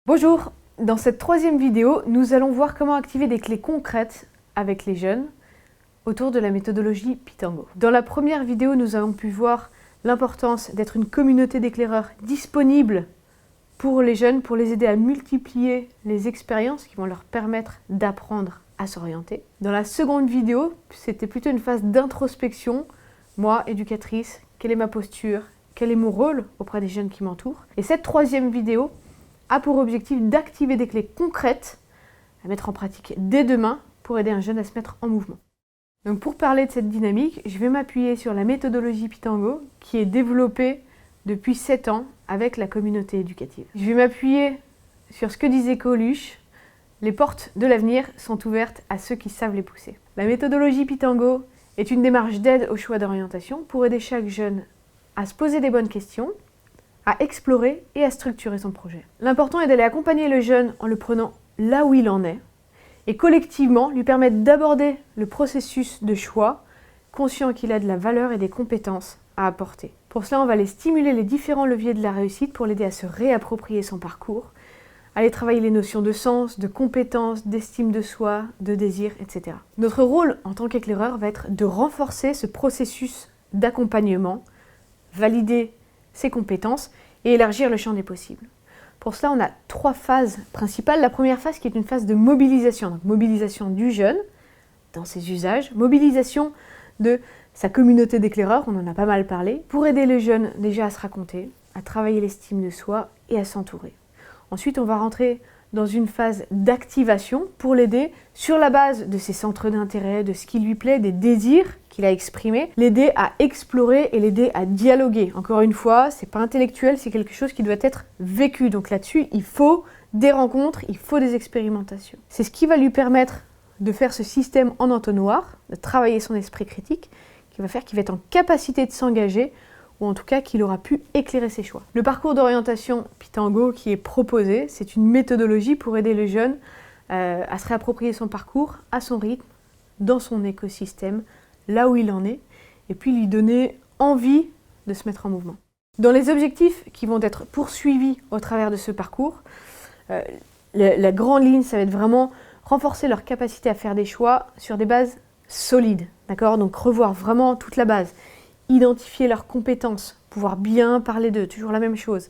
Bonjour, dans cette troisième vidéo, nous allons voir comment activer des clés concrètes avec les jeunes autour de la méthodologie Pitango. Dans la première vidéo, nous avons pu voir l'importance d'être une communauté d'éclaireurs disponible pour les jeunes, pour les aider à multiplier les expériences qui vont leur permettre d'apprendre à s'orienter. Dans la seconde vidéo, c'était plutôt une phase d'introspection. Moi, éducatrice, quelle est ma posture? Quel est mon rôle auprès des jeunes qui m'entourent? Et cette troisième vidéo a pour objectif d'activer des clés concrètes à mettre en pratique dès demain pour aider un jeune à se mettre en mouvement. Donc pour parler de cette dynamique, je vais m'appuyer sur la méthodologie Pitango qui est développée depuis 7 ans avec la communauté éducative. Je vais m'appuyer sur ce que disait Coluche: les portes de l'avenir sont ouvertes à ceux qui savent les pousser. La méthodologie Pitango est une démarche d'aide au choix d'orientation pour aider chaque jeune à se poser des bonnes questions, à explorer et à structurer son projet. L'important est d'aller accompagner le jeune en le prenant là où il en est et collectivement lui permettre d'aborder le processus de choix, conscient qu'il a de la valeur et des compétences à apporter. Pour cela, on va aller stimuler les différents leviers de la réussite pour l'aider à se réapproprier son parcours, aller travailler les notions de sens, de compétences, d'estime de soi, de désir, etc. Notre rôle en tant qu'éclaireur va être de renforcer ce processus d'accompagnement, valider ses compétences et élargir le champ des possibles. Pour cela, on a 3 phases principales. La première phase qui est une phase de mobilisation. Donc, mobilisation du jeune dans ses usages, mobilisation de sa communauté d'éclaireurs, on en a pas mal parlé, pour aider le jeune déjà à se raconter, à travailler l'estime de soi et à s'entourer. Ensuite, on va rentrer dans une phase d'activation pour l'aider sur la base de ses centres d'intérêt, de ce qui lui plaît, des désirs qu'il a exprimés, l'aider à explorer et l'aider à dialoguer. Encore une fois, c'est pas intellectuel, c'est quelque chose qui doit être vécu. Donc là-dessus, il faut des rencontres, il faut des expérimentations. C'est ce qui va lui permettre de faire ce système en entonnoir, de travailler son esprit critique, qui va faire qu'il va être en capacité de s'engager, ou en tout cas qu'il aura pu éclairer ses choix. Le parcours d'orientation Pitango qui est proposé, c'est une méthodologie pour aider le jeune à se réapproprier son parcours à son rythme, dans son écosystème, là où il en est, et puis lui donner envie de se mettre en mouvement. Dans les objectifs qui vont être poursuivis au travers de ce parcours, la grande ligne, ça va être vraiment renforcer leur capacité à faire des choix sur des bases solides, d'accord ? Donc revoir vraiment toute la base. Identifier leurs compétences, pouvoir bien parler d'eux, toujours la même chose.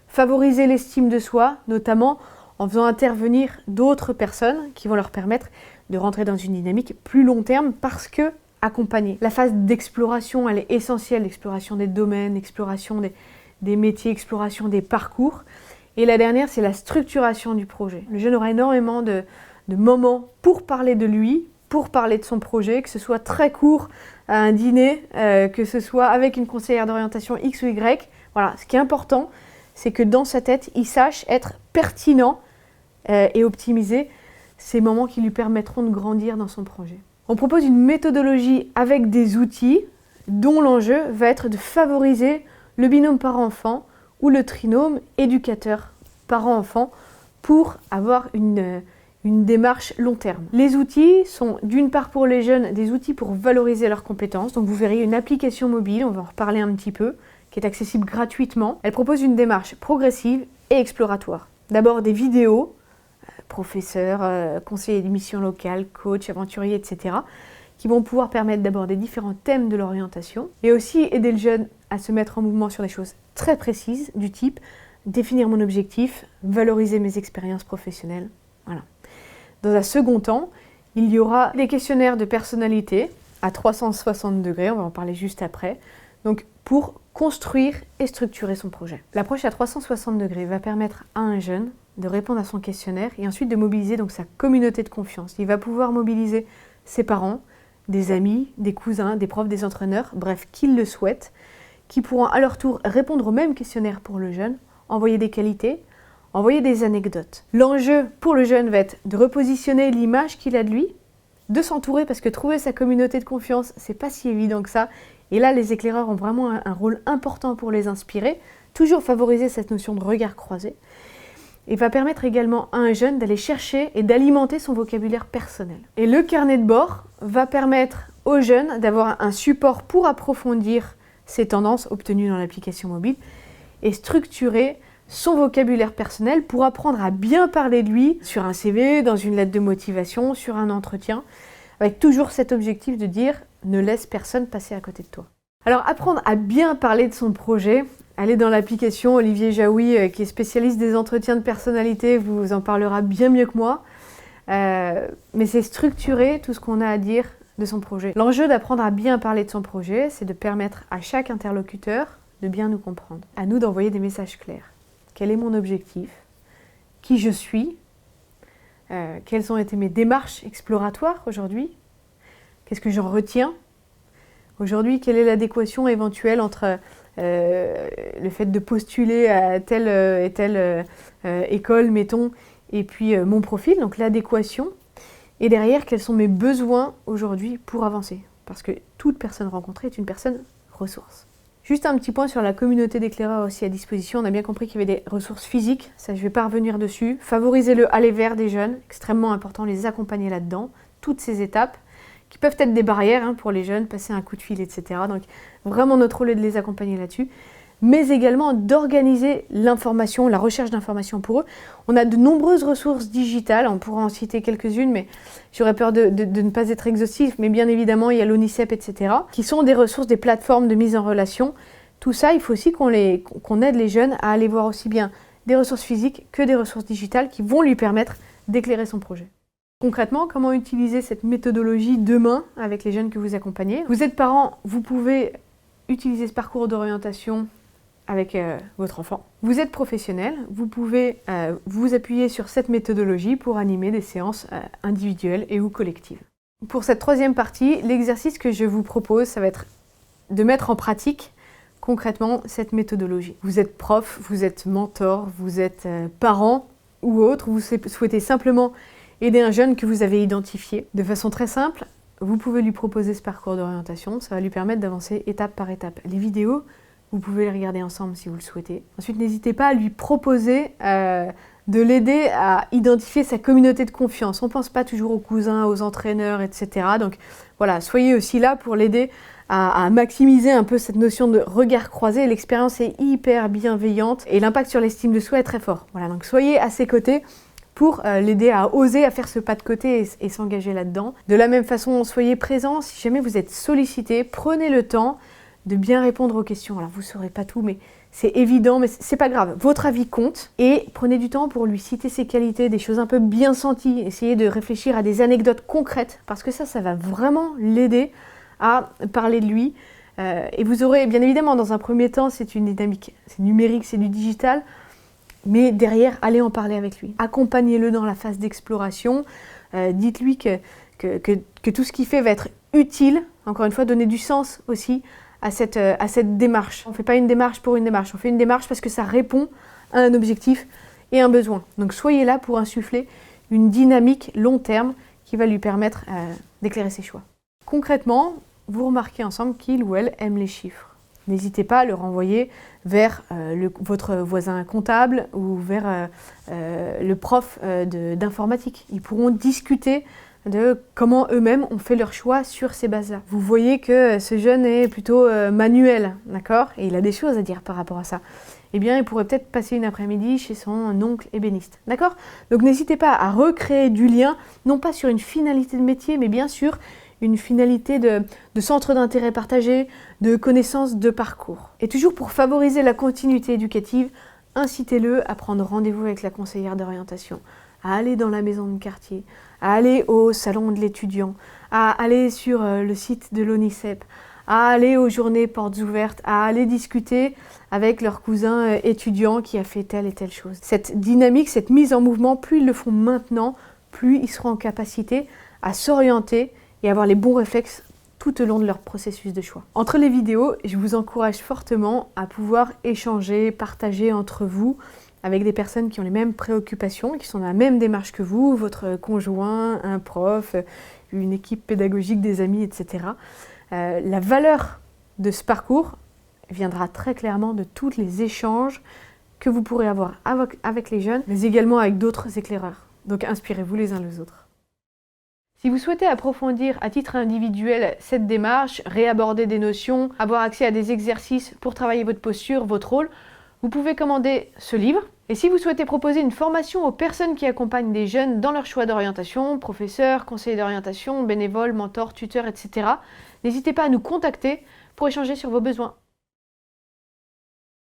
Favoriser l'estime de soi, notamment en faisant intervenir d'autres personnes qui vont leur permettre de rentrer dans une dynamique plus long terme parce que accompagnés. La phase d'exploration, elle est essentielle, l'exploration des domaines, l'exploration des métiers, exploration des parcours. Et la dernière, c'est la structuration du projet. Le jeune aura énormément de moments pour parler de lui, pour parler de son projet, que ce soit très court à un dîner, que ce soit avec une conseillère d'orientation X ou Y. Voilà, ce qui est important, c'est que dans sa tête, il sache être pertinent et optimiser ces moments qui lui permettront de grandir dans son projet. On propose une méthodologie avec des outils dont l'enjeu va être de favoriser le binôme parent-enfant ou le trinôme éducateur parent-enfant pour avoir une démarche long terme. Les outils sont d'une part pour les jeunes des outils pour valoriser leurs compétences. Donc vous verrez une application mobile, on va en reparler un petit peu, qui est accessible gratuitement. Elle propose une démarche progressive et exploratoire. D'abord des vidéos, professeurs, conseillers d'émissions locales, coachs, aventuriers, etc., qui vont pouvoir permettre d'aborder différents thèmes de l'orientation et aussi aider le jeune à se mettre en mouvement sur des choses très précises du type définir mon objectif, valoriser mes expériences professionnelles. Voilà. Dans un second temps, il y aura des questionnaires de personnalité à 360 degrés, on va en parler juste après, donc pour construire et structurer son projet. L'approche à 360 degrés va permettre à un jeune de répondre à son questionnaire et ensuite de mobiliser donc sa communauté de confiance. Il va pouvoir mobiliser ses parents, des amis, des cousins, des profs, des entraîneurs, bref, qui le souhaitent, qui pourront à leur tour répondre au même questionnaire pour le jeune, envoyer des qualités, envoyer des anecdotes. L'enjeu pour le jeune va être de repositionner l'image qu'il a de lui, de s'entourer parce que trouver sa communauté de confiance, c'est pas si évident que ça. Et là, les éclaireurs ont vraiment un rôle important pour les inspirer, toujours favoriser cette notion de regard croisé. Et va permettre également à un jeune d'aller chercher et d'alimenter son vocabulaire personnel. Et le carnet de bord va permettre aux jeunes d'avoir un support pour approfondir ces tendances obtenues dans l'application mobile et structurer son vocabulaire personnel pour apprendre à bien parler de lui sur un CV, dans une lettre de motivation, sur un entretien, avec toujours cet objectif de dire « ne laisse personne passer à côté de toi ». Alors apprendre à bien parler de son projet, allez dans l'application Olivier Jaoui qui est spécialiste des entretiens de personnalité, vous en parlera bien mieux que moi, mais c'est structurer tout ce qu'on a à dire de son projet. L'enjeu d'apprendre à bien parler de son projet, c'est de permettre à chaque interlocuteur de bien nous comprendre, à nous d'envoyer des messages clairs. Quel est mon objectif? Qui je suis? Quelles ont été mes démarches exploratoires aujourd'hui? Qu'est-ce que j'en retiens? Aujourd'hui, quelle est l'adéquation éventuelle entre le fait de postuler à telle et telle école, mettons, et puis mon profil, donc l'adéquation. Et derrière, quels sont mes besoins aujourd'hui pour avancer? Parce que toute personne rencontrée est une personne ressource. Juste un petit point sur la communauté d'éclaireurs aussi à disposition. On a bien compris qu'il y avait des ressources physiques, ça je ne vais pas revenir dessus. Favoriser le aller vers des jeunes, extrêmement important, les accompagner là-dedans. Toutes ces étapes qui peuvent être des barrières pour les jeunes, passer un coup de fil, etc. Donc vraiment notre rôle est de les accompagner là-dessus. Mais également d'organiser l'information, la recherche d'informations pour eux. On a de nombreuses ressources digitales, on pourra en citer quelques-unes, mais j'aurais peur de ne pas être exhaustif, mais bien évidemment, il y a l'ONICEP, etc., qui sont des ressources, des plateformes de mise en relation. Tout ça, il faut aussi qu'on aide les jeunes à aller voir aussi bien des ressources physiques que des ressources digitales qui vont lui permettre d'éclairer son projet. Concrètement, comment utiliser cette méthodologie demain avec les jeunes que vous accompagnez? Vous êtes parent, vous pouvez utiliser ce parcours d'orientation avec votre enfant. Vous êtes professionnel, vous pouvez vous appuyer sur cette méthodologie pour animer des séances individuelles et ou collectives. Pour cette troisième partie, l'exercice que je vous propose, ça va être de mettre en pratique concrètement cette méthodologie. Vous êtes prof, vous êtes mentor, vous êtes parent ou autre, vous souhaitez simplement aider un jeune que vous avez identifié. De façon très simple, vous pouvez lui proposer ce parcours d'orientation, ça va lui permettre d'avancer étape par étape. Les vidéos, vous pouvez les regarder ensemble si vous le souhaitez. Ensuite, n'hésitez pas à lui proposer de l'aider à identifier sa communauté de confiance. On ne pense pas toujours aux cousins, aux entraîneurs, etc. Donc voilà, soyez aussi là pour l'aider à maximiser un peu cette notion de regard croisé. L'expérience est hyper bienveillante et l'impact sur l'estime de soi est très fort. Voilà, donc soyez à ses côtés pour l'aider à oser, à faire ce pas de côté et s'engager là-dedans. De la même façon, soyez présents. Si jamais vous êtes sollicité, prenez le temps de bien répondre aux questions. Alors vous ne saurez pas tout, mais c'est évident, mais c'est pas grave. Votre avis compte et prenez du temps pour lui citer ses qualités, des choses un peu bien senties. Essayez de réfléchir à des anecdotes concrètes parce que ça va vraiment l'aider à parler de lui. Et vous aurez, bien évidemment, dans un premier temps, c'est une dynamique, c'est numérique, c'est du digital, mais derrière, allez en parler avec lui. Accompagnez-le dans la phase d'exploration. Dites-lui que tout ce qu'il fait va être utile. Encore une fois, donnez du sens aussi à cette démarche. On ne fait pas une démarche pour une démarche, on fait une démarche parce que ça répond à un objectif et un besoin. Donc soyez là pour insuffler une dynamique long terme qui va lui permettre d'éclairer ses choix. Concrètement, vous remarquez ensemble qu'il ou elle aime les chiffres. N'hésitez pas à le renvoyer vers votre voisin comptable ou vers le prof d'informatique. Ils pourront discuter de comment eux-mêmes ont fait leur choix sur ces bases-là. Vous voyez que ce jeune est plutôt manuel, d'accord? Et il a des choses à dire par rapport à ça. Eh bien, il pourrait peut-être passer une après-midi chez son oncle ébéniste, d'accord? Donc n'hésitez pas à recréer du lien, non pas sur une finalité de métier, mais bien sûr une finalité de centre d'intérêt partagé, de connaissances de parcours. Et toujours pour favoriser la continuité éducative, incitez-le à prendre rendez-vous avec la conseillère d'orientation, à aller dans la maison de quartier, à aller au salon de l'étudiant, à aller sur le site de l'ONICEP, à aller aux journées portes ouvertes, à aller discuter avec leur cousin étudiant qui a fait telle et telle chose. Cette dynamique, cette mise en mouvement, plus ils le font maintenant, plus ils seront en capacité à s'orienter et avoir les bons réflexes tout au long de leur processus de choix. Entre les vidéos, je vous encourage fortement à pouvoir échanger, partager entre vous avec des personnes qui ont les mêmes préoccupations, qui sont dans la même démarche que vous, votre conjoint, un prof, une équipe pédagogique, des amis, etc. La valeur de ce parcours viendra très clairement de tous les échanges que vous pourrez avoir avec les jeunes, mais également avec d'autres éclaireurs. Donc inspirez-vous les uns les autres. Si vous souhaitez approfondir à titre individuel cette démarche, réaborder des notions, avoir accès à des exercices pour travailler votre posture, votre rôle, vous pouvez commander ce livre. Et si vous souhaitez proposer une formation aux personnes qui accompagnent des jeunes dans leur choix d'orientation, professeurs, conseillers d'orientation, bénévoles, mentors, tuteurs, etc., n'hésitez pas à nous contacter pour échanger sur vos besoins.